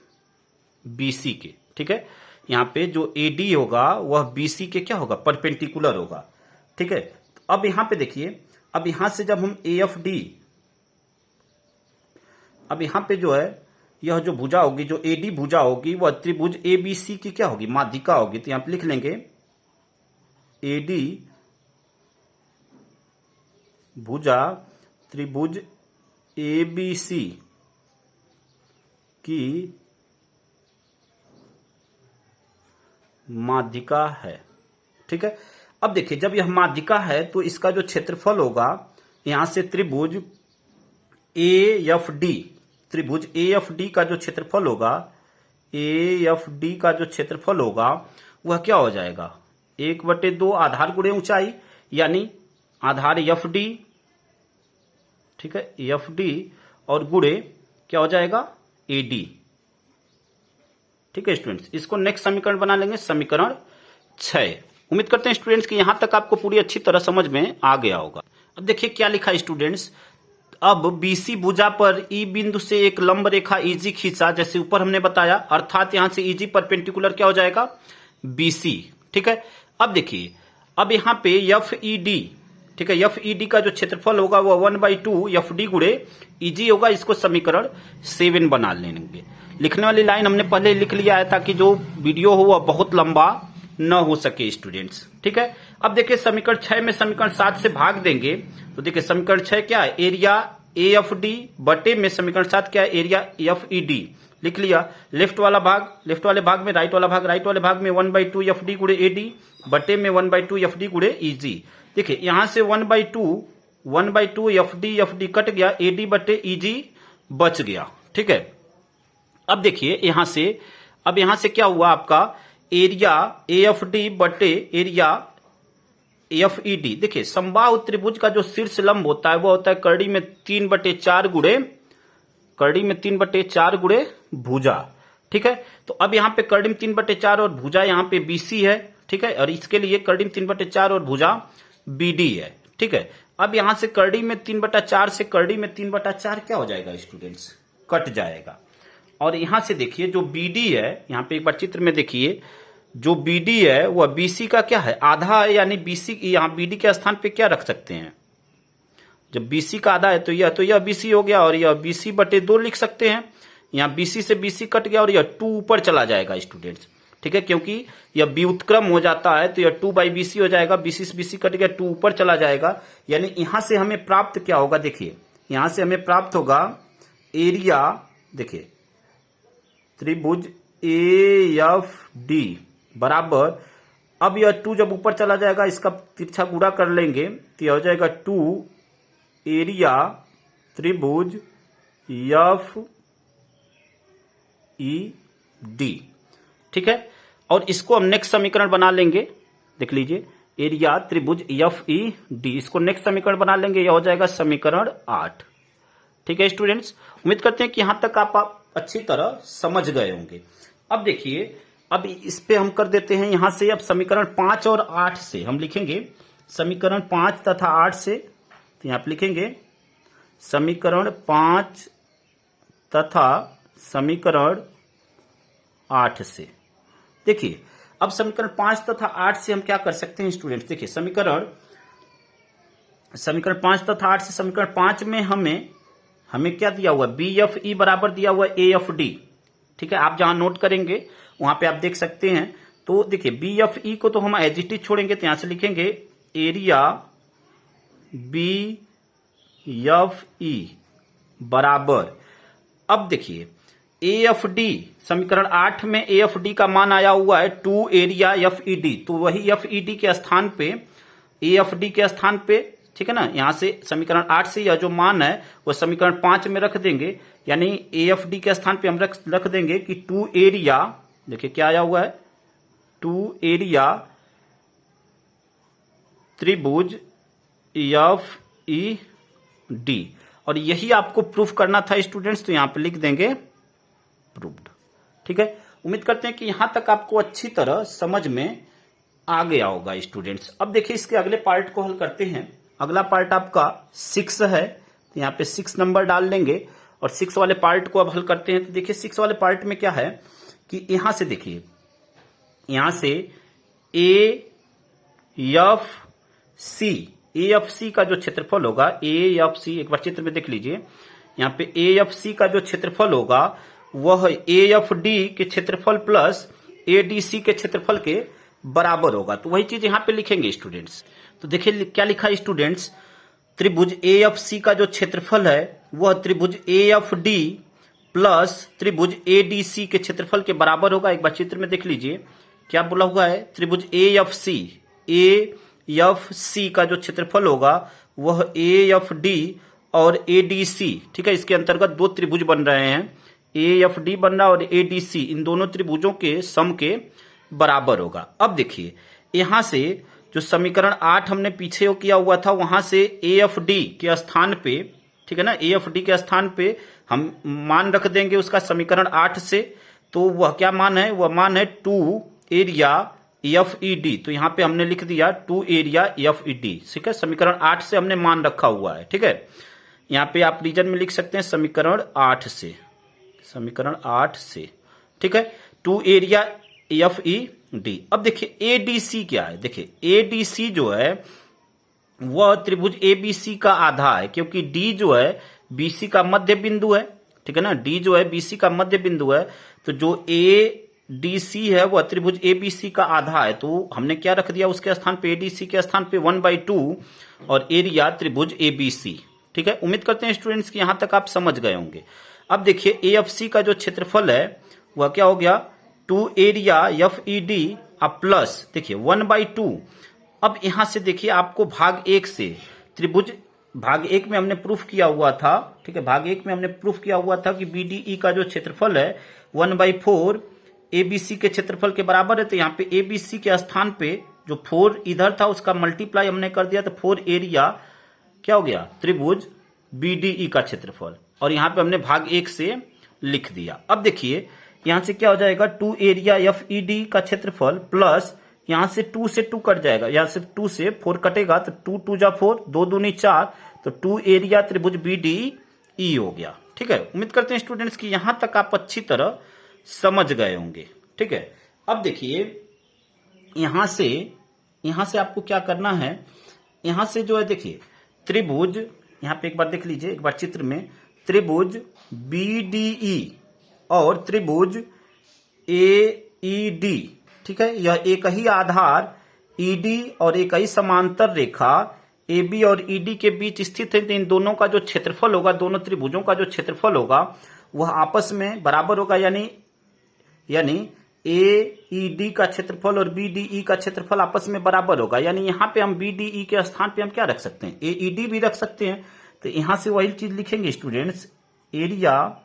बीसी के। ठीक है, यहां पे जो एडी होगा वह बीसी के क्या होगा, परपेंडिकुलर होगा। ठीक है, तो अब यहां पे देखिए, अब यहां से जब हम एएफडी, अब यहां पे जो है यह जो भुजा होगी, जो एडी भुजा होगी वह त्रिभुज एबीसी की क्या होगी, माध्यिका होगी। तो यहां पे लिख लेंगे एडी भुजा त्रिभुज एबीसी की माध्यिका है। ठीक है, अब देखिए जब यह माध्यिका है तो इसका जो क्षेत्रफल होगा, यहां से त्रिभुज एएफडी, त्रिभुज एएफडी का जो क्षेत्रफल होगा, एएफडी का जो क्षेत्रफल होगा वह क्या हो जाएगा, 1/2 आधार गुणे ऊंचाई, यानी आधार एफडी, ठीक है, एफडी और गुणे क्या हो जाएगा, एडी। ठीक है स्टूडेंट्स, इसको नेक्स्ट समीकरण बना लेंगे, समीकरण 6। उम्मीद करते हैं स्टूडेंट्स कि यहां तक आपको पूरी अच्छी तरह समझ में आ गया होगा। अब देखिए क्या लिखा है स्टूडेंट्स, अब बीसी भुजा पर ई बिंदु से एक लंब रेखा ईजी खींचा, जैसे ऊपर हमने बताया, अर्थात यहां से ईजी परपेंडिकुलर क्या हो जाएगा, बीसी। ठीक है, अब देखिए, अब यहां पे एफ ई डी, ठीक है, एफ ई डी का जो क्षेत्रफल होगा वह 1/2 एफ डी गुणे ईजी होगा। इसको समीकरण 7 बना लेंगे। लिखने वाली लाइन हमने पहले लिख लिया है ताकि जो वीडियो हो वह बहुत लंबा न हो सके स्टूडेंट्स। ठीक है, अब देखिए समीकरण 6 में समीकरण 7 से भाग देंगे तो देखिए समीकरण 6 क्या है, एरिया ए एफ डी बटे में समीकरण 7 क्या है, एरिया एफ ई डी। लिख लिया, लेफ्ट वाला भाग लेफ्ट वाले भाग में, राइट वाला भाग राइट वाले भाग में 1/2 एफ डी गुणे एडी बटे में 1/2 एफ डी गुणे ईजी। देखिए यहां से 1/2 एफ डी कट गया, एडी बटे ईजी बच गया। ठीक है, अब देखिए यहां से, अब यहां से क्या हुआ आपका, एरिया एएफडी बटे एरिया एफईडी। देखिए समबाहु त्रिभुज का जो शीर्ष लंब होता है वह होता है करड़ी में 3/4 गुणे, करड़ी में 3/4 गुणे भुजा। ठीक है, तो अब यहां पे करड़ी में 3/4 और भुजा यहां पे बीसी है। ठीक है, और इसके लिए करड़ी में 3/4 और भुजा बीडी है। ठीक है, अब यहां से करड़ी में 3/4 से करड़ी में 3/4 क्या हो जाएगा स्टूडेंट्स, कट जाएगा। और यहां से देखिए जो बीडी है, यहां पे एक बार चित्र में देखिए, जो बीडी है वह बीसी का क्या है, आधा है, यानी बीसी, यहां बीडी के स्थान पे क्या रख सकते हैं, जब बीसी का आधा है तो यह बीसी हो गया, और यह BC/2 लिख सकते हैं। यहां बीसी से बीसी कट गया और यह 2 ऊपर चला जाएगा स्टूडेंट्स। ठीक है, क्योंकि यह व्युत्क्रम हो जाता है तो यह 2/BC हो जाएगा, बीसी से बीसी कट गया, 2 ऊपर चला जाएगा। यानी यहां से हमें प्राप्त क्या होगा, देखिए यहां से हमें प्राप्त होगा एरिया, देखिए त्रिभुज AFD बराबर, अब यह 2 जब ऊपर चला जाएगा इसका तिरछा गुणा कर लेंगे तो यह हो जाएगा 2 एरिया त्रिभुज FED। ठीक है, और इसको हम नेक्स्ट समीकरण बना लेंगे, देख लीजिए एरिया त्रिभुज FED, इसको नेक्स्ट समीकरण बना लेंगे, यह हो जाएगा समीकरण 8। ठीक है स्टूडेंट्स, उम्मीद करते हैं कि यहां तक आप अच्छी तरह समझ गए होंगे। अब देखिए, अब इस पे हम कर देते हैं यहां से, अब समीकरण 5 और 8 से हम लिखेंगे, समीकरण 5 तथा 8 से, तो यहां पे लिखेंगे समीकरण 5 तथा समीकरण 8 से। देखिए अब समीकरण 5 तथा 8 से हम क्या कर सकते हैं स्टूडेंट्स, देखिए समीकरण 5 तथा 8 से, समीकरण 5 में हमें क्या दिया हुआ है, BFE बराबर दिया हुआ है AFD। ठीक है, आप जहां नोट करेंगे वहां पे आप देख सकते हैं। तो देखिए BFE को तो हम एज इट इज छोड़ेंगे, तो यहां से लिखेंगे एरिया BFE बराबर, अब देखिए ए एफ डी, समीकरण 8 में ए एफ डी का मान आया हुआ है 2 एरिया एफ ई डी, तो वही एफ ई डी के स्थान पे, ए एफ डी के स्थान पे, ठीक है ना, यहां से समीकरण 8 से यह जो मान है वो समीकरण 5 में रख देंगे, यानी ए एफ डी के स्थान पे हम रख देंगे कि 2 एरिया, देखिए क्या आया हुआ है, 2 एरिया त्रिभुज एफ ई डी, और यही आपको प्रूफ करना था स्टूडेंट्स, तो यहां पे लिख देंगे प्रूव्ड। ठीक है, उम्मीद करते हैं कि यहां तक आपको अच्छी तरह समझ में आ गया होगा स्टूडेंट्स। अब देखिए इसके अगले पार्ट को हल करते हैं। अगला पार्ट आपका 6 है, तो यहाँ पे 6 नंबर डाल लेंगे और 6 वाले पार्ट को अब हल करते हैं। तो देखिए 6 वाले पार्ट में क्या है कि यहां से देखिए, यहां से ए एफ सी का जो क्षेत्रफल होगा, ए एफ सी, एक बार चित्र में देख लीजिए, यहाँ पे ए एफ सी का जो क्षेत्रफल होगा वह ए एफ डी के क्षेत्रफल प्लस ए डी सी के क्षेत्रफल के बराबर होगा। तो वही चीज यहां पे लिखेंगे स्टूडेंट्स। तो देखिए क्या लिखा है स्टूडेंट्स, त्रिभुज ए एफ सी का जो क्षेत्रफल है वह त्रिभुज ए एफ डी प्लस त्रिभुज ए डी सी के क्षेत्रफल के बराबर होगा। एक बार चित्र में देख लीजिए क्या बोला हुआ है, त्रिभुज ए एफ सी का जो क्षेत्रफल होगा वह ए एफ डी और ए डी सी, ठीक है, इसके अंतर्गत दो त्रिभुज बन रहे हैं, ए एफ डी बन रहा है और ए डी सी, इन दोनों त्रिभुजों के सम के बराबर होगा। अब देखिए यहां से जो समीकरण 8 हमने पीछे किया हुआ था वहां से ए एफ डी के स्थान पे, ठीक है ना, ए एफ डी के स्थान पे हम मान रख देंगे उसका समीकरण 8 से, तो वह क्या मान है, वह मान है 2 एरिया एफ ई डी, तो यहां पे हमने लिख दिया 2 एरिया एफ ई डी, ठीक है, समीकरण 8 से हमने मान रखा हुआ है। ठीक है, यहां पे आप रीजन में लिख सकते हैं समीकरण 8 से, समीकरण 8 से, ठीक है, 2 एरिया एफ ई डी। अब देखिए ए डी सी क्या है, देखिए ए डी सी जो है वह त्रिभुज ए बी सी का आधा है, क्योंकि डी जो है बीसी का मध्य बिंदु है, ठीक है ना, डी जो है बीसी का मध्य बिंदु है, तो जो ए डी सी है वह त्रिभुज ए बी सी का आधा है, तो हमने क्या रख दिया उसके स्थान पे, ए डी सी के स्थान पे 1/2 और एरिया त्रिभुज ए बी सी। ठीक है, उम्मीद करते हैं स्टूडेंट्स कि यहां तक आप समझ गए होंगे। अब देखिए ए एफ सी का जो क्षेत्रफल है वह क्या हो गया, 2 area F E D plus देखिए 1/2। अब यहां से देखिए आपको भाग 1 से त्रिभुज, भाग 1 में हमने प्रूफ किया हुआ था, ठीक है, भाग 1 में हमने प्रूफ किया हुआ था कि बीडीई का जो क्षेत्रफल है 1/4 एबीसी के क्षेत्रफल के बराबर है, तो यहाँ पे एबीसी के स्थान पे जो 4 इधर था उसका मल्टीप्लाई हमने कर दिया, तो 4 एरिया क्या हो गया, त्रिभुज बीडीई का क्षेत्रफल, और यहाँ पे हमने भाग 1 से लिख दिया। अब देखिए यहां से क्या हो जाएगा, 2 एरिया एफ ई डी का क्षेत्रफल प्लस यहां से 2 से 2 कट जाएगा, यहां से 2 से 4 कटेगा, तो 2 2 जा 4, 2 दूनी 4, तो 2 एरिया त्रिभुज बीडीई हो गया। ठीक है, उम्मीद करते हैं स्टूडेंट्स कि यहां तक आप अच्छी तरह समझ गए होंगे। ठीक है, अब देखिए यहां से आपको क्या करना है, यहां से जो है देखिए त्रिभुज, यहां पे एक बार देख लीजिए, एक बार चित्र में, त्रिभुज बीडीई और त्रिभुज एईडी, ठीक है, यह एक ही आधार ईडी और एक ही समांतर रेखा एबी और ईडी के बीच स्थित है, तो इन दोनों का जो क्षेत्रफल होगा, दोनों त्रिभुजों का जो क्षेत्रफल होगा वह आपस में बराबर होगा, यानी एईडी का क्षेत्रफल और बीडीई का क्षेत्रफल आपस में बराबर होगा। यानी यहां पे हम बीडीई के स्थान पे हम क्या रख सकते हैं, एईडी भी रख सकते हैं, तो यहां से वही चीज लिखेंगे स्टूडेंट्स, एरिया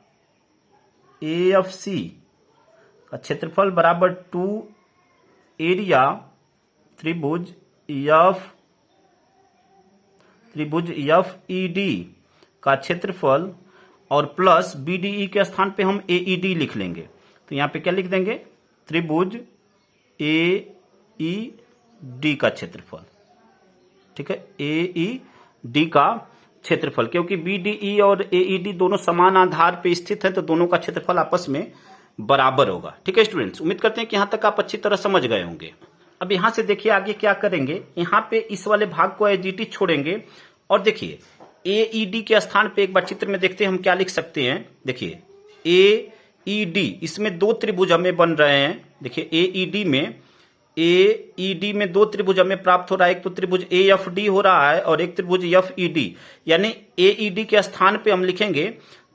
एएफसी का क्षेत्रफल बराबर 2 एरिया त्रिभुज एफ ईडी का क्षेत्रफल और प्लस बीडीई के स्थान पे हम एईडी लिख लेंगे, तो यहां पे क्या लिख देंगे, त्रिभुज एईडी का क्षेत्रफल। ठीक है, एईडी का क्षेत्रफल, क्योंकि बीडीई और एईडी दोनों समान आधार पे स्थित है, तो दोनों का क्षेत्रफल आपस में बराबर होगा। ठीक है स्टूडेंट्स, उम्मीद करते हैं कि यहां तक आप अच्छी तरह समझ गए होंगे। अब यहां से देखिए आगे क्या करेंगे, यहां पे इस वाले भाग को एजीटी छोड़ेंगे और देखिए एईडी के स्थान पे एक बार चित्र में देखते हैं हम क्या लिख सकते हैं। देखिए एईडी, इसमें दो त्रिभुज हमें बन रहे हैं, देखिए एईडी में दो त्रिभुज हमें प्राप्त हो रहा है, एक तो त्रिभुज एएफडी हो रहा है और एक त्रिभुज एफईडी, यानी एईडी के स्थान पे हम लिखेंगे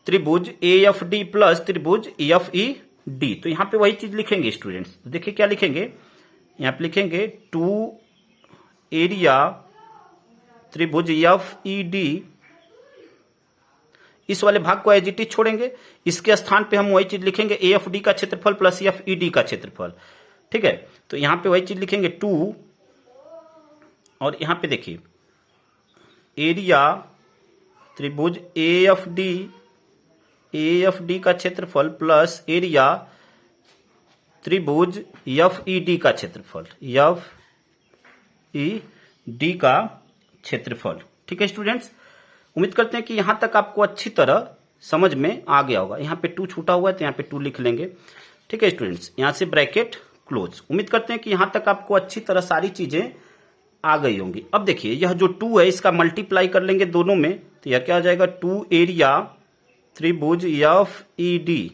त्रिभुज AFD प्लस त्रिभुज FED। तो यहां पे वही चीज लिखेंगे स्टूडेंट्स। तो देखिए क्या लिखेंगे, यहां पे लिखेंगे 2 एरिया त्रिभुज FED। इस वाले भाग को एज इट इज छोड़ेंगे, इसके स्थान पे हम वही चीज लिखेंगे AFD का क्षेत्रफल प्लस FED का क्षेत्रफल। ठीक है, तो यहां पे वही चीज लिखेंगे 2, और यहां पे देखिए एरिया त्रिभुज AFD का क्षेत्रफल प्लस एरिया त्रिभुज FED का क्षेत्रफल, FED का क्षेत्रफल। ठीक है स्टूडेंट्स, उम्मीद करते हैं कि यहां तक आपको अच्छी तरह समझ में आ गया होगा। यहां पे 2 छूटा हुआ है तो यहां पे 2 लिख लेंगे। ठीक है स्टूडेंट्स, यहां से ब्रैकेट क्लोज। उम्मीद करते हैं कि यहां तक आपको अच्छी तरह सारी चीजें आ गई होंगी। अब देखिए यह जो 2 है इसका मल्टीप्लाई कर लेंगे दोनों में, तो यह क्या हो जाएगा 2 एरिया त्रिभुज FED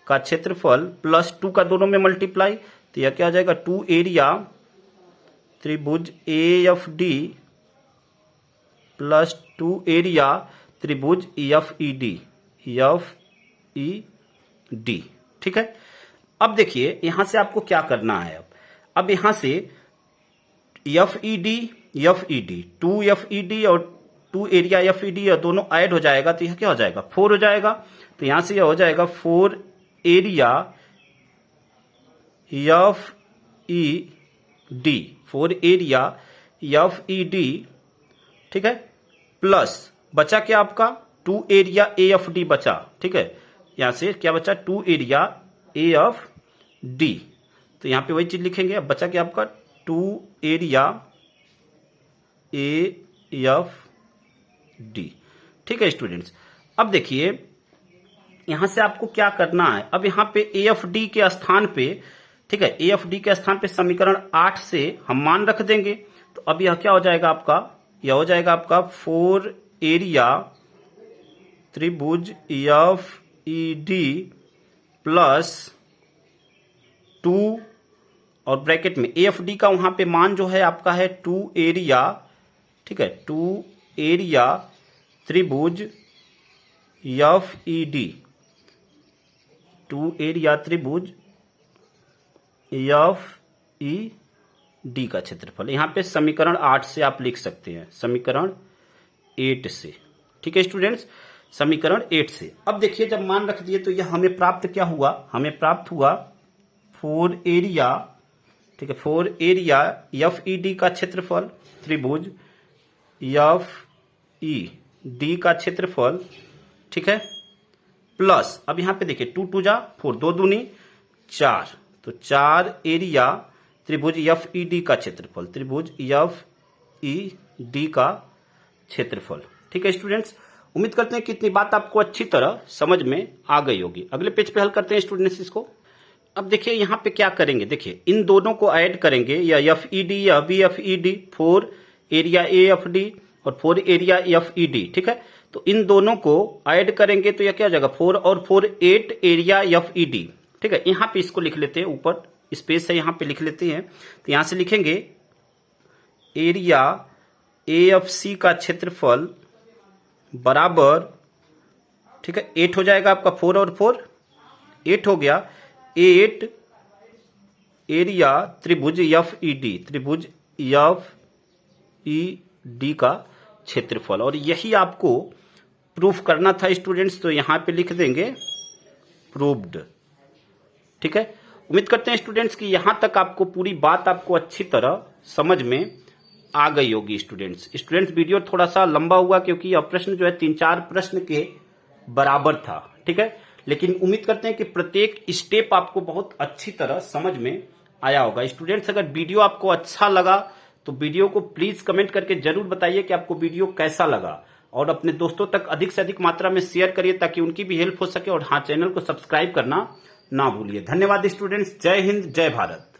का क्षेत्रफल प्लस 2 का दोनों में मल्टीप्लाई, तो यह क्या हो जाएगा 2 एरिया त्रिभुज AFD प्लस 2 एरिया त्रिभुज FED। ठीक है, अब देखिए यहां से आपको क्या करना है। अब यहां से FED 2 FED और 2 एरिया FED और दोनों ऐड हो जाएगा, तो यह क्या हो जाएगा 4 हो जाएगा। तो यहां से यह हो जाएगा 4 एरिया FED, 4 एरिया FED। ठीक है, प्लस बचा क्या आपका 2 एरिया AFD बचा। ठीक है, यहां से क्या बचा 2 एरिया AFD, तो यहां पे वही चीज लिखेंगे। अब बचा क्या आपका 2 एरिया AFD। ठीक है स्टूडेंट्स, अब देखिए यहां से आपको क्या करना है। अब यहां पे AFD के स्थान पे, ठीक है, AFD के स्थान पे समीकरण 8 से हम मान रख देंगे। तो अब यह क्या हो जाएगा आपका, यह हो जाएगा आपका 4 एरिया त्रिभुज FED प्लस 2 और ब्रैकेट में AFD का वहां पे मान जो है आपका है 2 एरिया। ठीक है, 2 एरिया त्रिभुज FED, 2 एरिया त्रिभुज FED का क्षेत्रफल। यहां पे समीकरण 8 से आप लिख सकते हैं, समीकरण 8 से। ठीक है स्टूडेंट्स, समीकरण 8 से। अब देखिए जब मान रख दिए तो यह हमें प्राप्त क्या हुआ, हमें प्राप्त हुआ 4 एरिया, ठीक है, 4 एरिया FED का क्षेत्रफल त्रिभुज FED का क्षेत्रफल। ठीक है, प्लस अब यहां पे देखिए 2 2 जा 4, 2 दूनी 4, तो 4 एरिया त्रिभुज FED का क्षेत्रफल, त्रिभुज FED का क्षेत्रफल। ठीक है स्टूडेंट्स, उम्मीद करते हैं कि इतनी बात आपको अच्छी तरह समझ में आ गई होगी। अगले पेज पे हल करते हैं स्टूडेंट्स इसको। अब देखिए यहां पे क्या करेंगे, देखिए इन दोनों को ऐड करेंगे, या FED या VFED, 4 एरिया AFD और 4 एरिया FED। ठीक है, तो इन दोनों को ऐड करेंगे तो यह क्या हो जाएगा 4 और 4 8 एरिया FED। ठीक है, यहां पे इसको लिख लेते हैं, ऊपर स्पेस है यहां पे लिख लेते हैं। तो यहां से लिखेंगे एरिया AFC का क्षेत्रफल बराबर, ठीक है, 8 हो जाएगा आपका, 4 और 4 8 हो गया, 8 एरिया त्रिभुज FED, त्रिभुज FED का क्षेत्रफल। और यही आपको प्रूफ करना था स्टूडेंट्स, तो यहां पे लिख देंगे प्रूव्ड। ठीक है, उम्मीद करते हैं स्टूडेंट्स कि यहां तक आपको पूरी बात आपको अच्छी तरह समझ में आ गई होगी। स्टूडेंट्स वीडियो थोड़ा सा लंबा हुआ क्योंकि यह प्रश्न जो है 3-4 प्रश्न के बराबर था। ठीक है, लेकिन उम्मीद करते हैं कि प्रत्येक स्टेप आपको बहुत अच्छी तरह समझ में आया होगा। स्टूडेंट्स अगर वीडियो आपको अच्छा लगा तो वीडियो को प्लीज कमेंट करके जरूर बताइए कि आपको वीडियो कैसा लगा, और अपने दोस्तों तक अधिक से अधिक मात्रा में शेयर करिए ताकि उनकी भी हेल्प हो सके। और हाँ, चैनल को सब्सक्राइब करना ना भूलिए। धन्यवाद स्टूडेंट्स, जय हिंद, जय भारत।